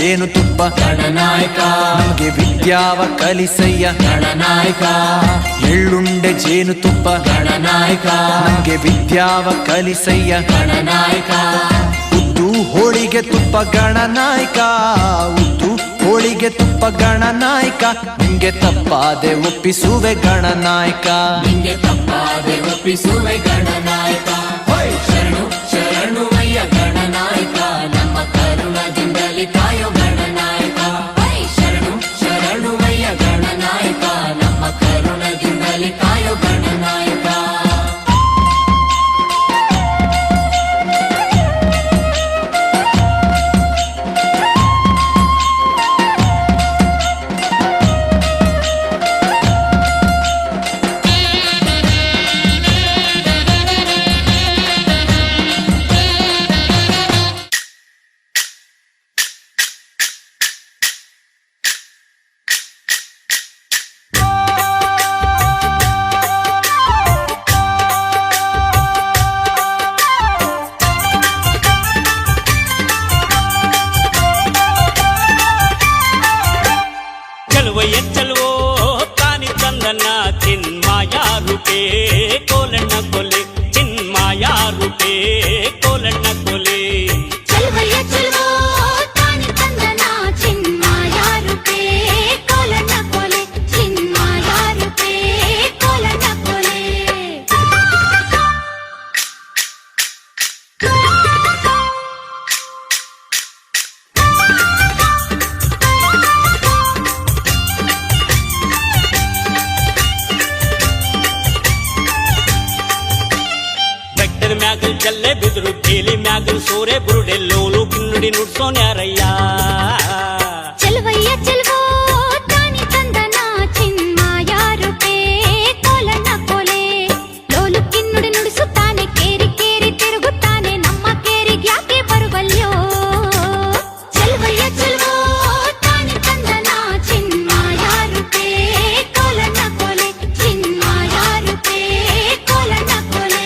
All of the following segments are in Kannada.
ಜೇನುತುಪ್ಪ ಗಣನಾಯಕ ನಮಗೆ ವಿದ್ಯಾವ ಕಲಿಸಯ್ಯ ಗಣನಾಯಕ ಎಳ್ಳುಂಡೆ ಜೇನುತುಪ್ಪ ಗಣನಾಯಕ ನಮಗೆ ವಿದ್ಯಾವ ಕಲಿಸಯ್ಯ ಗಣನಾಯಕ ಉದ್ದು ಹೋಳಿಗೆ ತುಪ್ಪ ಗಣನಾಯಕ ಉದ್ದು ಹೋಳಿಗೆ ತುಪ್ಪ ಗಣನಾಯಕ ನಿಂಗೆ ತಪ್ಪಾದೆ ಒಪ್ಪಿಸುವೆ ಗಣನಾಯಕ ನಿಂಗೆ ತಪ್ಪಾದೆ ಒಪ್ಪಿಸುವೆ ಗಣನಾಯಕ ಶರಣು ಶರಣುವಯ್ಯ ಗಣನಾಯಕ ನಮ್ಮ ಕರುಣದಿಂದಲೇ ಕಾಯೋ ಗಣನಾಯಕ ಶರಣು ಶರಣುವಯ್ಯ ಗಣನಾಯಕ ನಮ್ಮ ಕರುಣದಿಂದಲೇ ಕಾಯೋ ಗಣನಾಯಕ चलवो तानी चंदना चिन्माया रूपे कोलಣ್ಣ कोले चिन्माया रूपे कोलಣ್ಣ कोले चलवಯ್ಯ चलवो तानी चंदना चिन्माया रूपे कोलಣ್ಣ कोले चिन्माया रूपे कोलಣ್ಣ कोले ಮ್ಯಾಗಲ್ ಜಲ್ಲೆ ಬಿದ್ರು ಕೇಲಿ ಮ್ಯಾಗಲ್ ಸೋರೆ ಬುರುಡೆ ಲೋಲು ಕಿನ್ನುಡಿ ನುಡ್ಸೋನ್ಯಾರಯ್ಯ ಚಲವಯ್ಯ ಚಲವೋ ತಾನಿ ಚಂದನ ಚಿನ್ಮಾಯ ರೂಪೇ ಕೋಲಣ್ಣ ಕೋಲೆ ಲೋಲು ಕಿನ್ನುಡಿ ನುಡಿಸುತ್ತಾನೆ ಕೇರಿ ಕೇರಿ ತಿರುಗುತ್ತಾನೆ ನಮ್ಮ ಕೇರಿಗೆ ಯಾಕೆ ಬರುವಲ್ಯೋ ಚಲವಯ್ಯ ಚಲವೋ ತಾನಿ ಚಂದನ ಚಿನ್ಮಾಯ ರೂಪೇ ಕೋಲಣ್ಣ ಕೋಲೆ ಚಿನ್ಮಾಯ ರೂಪೇ ಕೋಲಣ್ಣ ಕೋಲೆ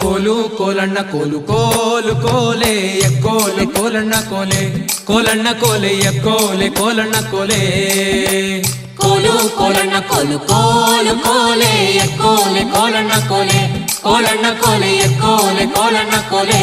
ಕೋಲು ಕೋಲಣ್ಣ ಕೋಲು ಕೋಲು ಕೋಲೆ ಎಕ್ಕೋಲೆ ಕೋಲಣ್ಣ ಕೋಲೆ ಕೋಲಣ್ಣ ಕೋಲೆ ಎಕ್ಕೋಲೆ ಕೋಲಣ್ಣ ಕೋಲೆ ಕೋಲು ಕೋಲಣ್ಣ ಕೋಲು ಕೋಲು ಕೋಲೆ ಎಕ್ಕೋಲೆ ಕೋಲಣ್ಣ ಕೋಲೆ ಕೋಲಣ್ಣ ಕೋಲೆ ಎಕ್ಕೋಲೆ ಕೋಲಣ್ಣ ಕೋಲೆ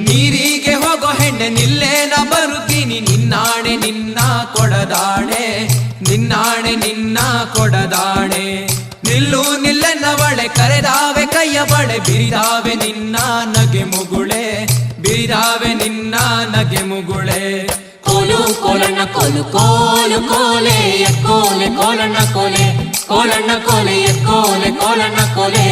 ನೀರಿಗೆ ಹೋಗೋ ಹೆಣ್ಣೆ ನಿಲ್ಲೇನ ಬರುತ್ತೀನಿ ನಿನ್ನಾಣೆ ನಿನ್ನ ಕೊಡದಾಣೆ ನಿನ್ನಾಣೆ ನಿನ್ನ ಕೊಡದಾಣೆ ನಿಲ್ಲು ನಿಲ್ಲೆನ್ನವಳೆ ಕರೆದಾವೆ ಕೈಯ ಬಳೆ ಬಿರಿದಾವೆ ನಿನ್ನ ನಗೆ ಮುಗುಳೆ ಬಿರಿದಾವೆ ನಿನ್ನ ನಗೆ ಮುಗುಳೆ ಕೋಲು ಕೋಲಣ್ಣ ಕೋಲು ಕೋಲು ಕೋಲೆ ಎಕ್ಕೋಲೆ ಕೋಲಣ್ಣ ಕೋಲೆ ಕೋಲಣ್ಣ ಕೋಲೆ ಎಕ್ಕೋಲೆ ಕೋಲಣ್ಣ ಕೋಲೆ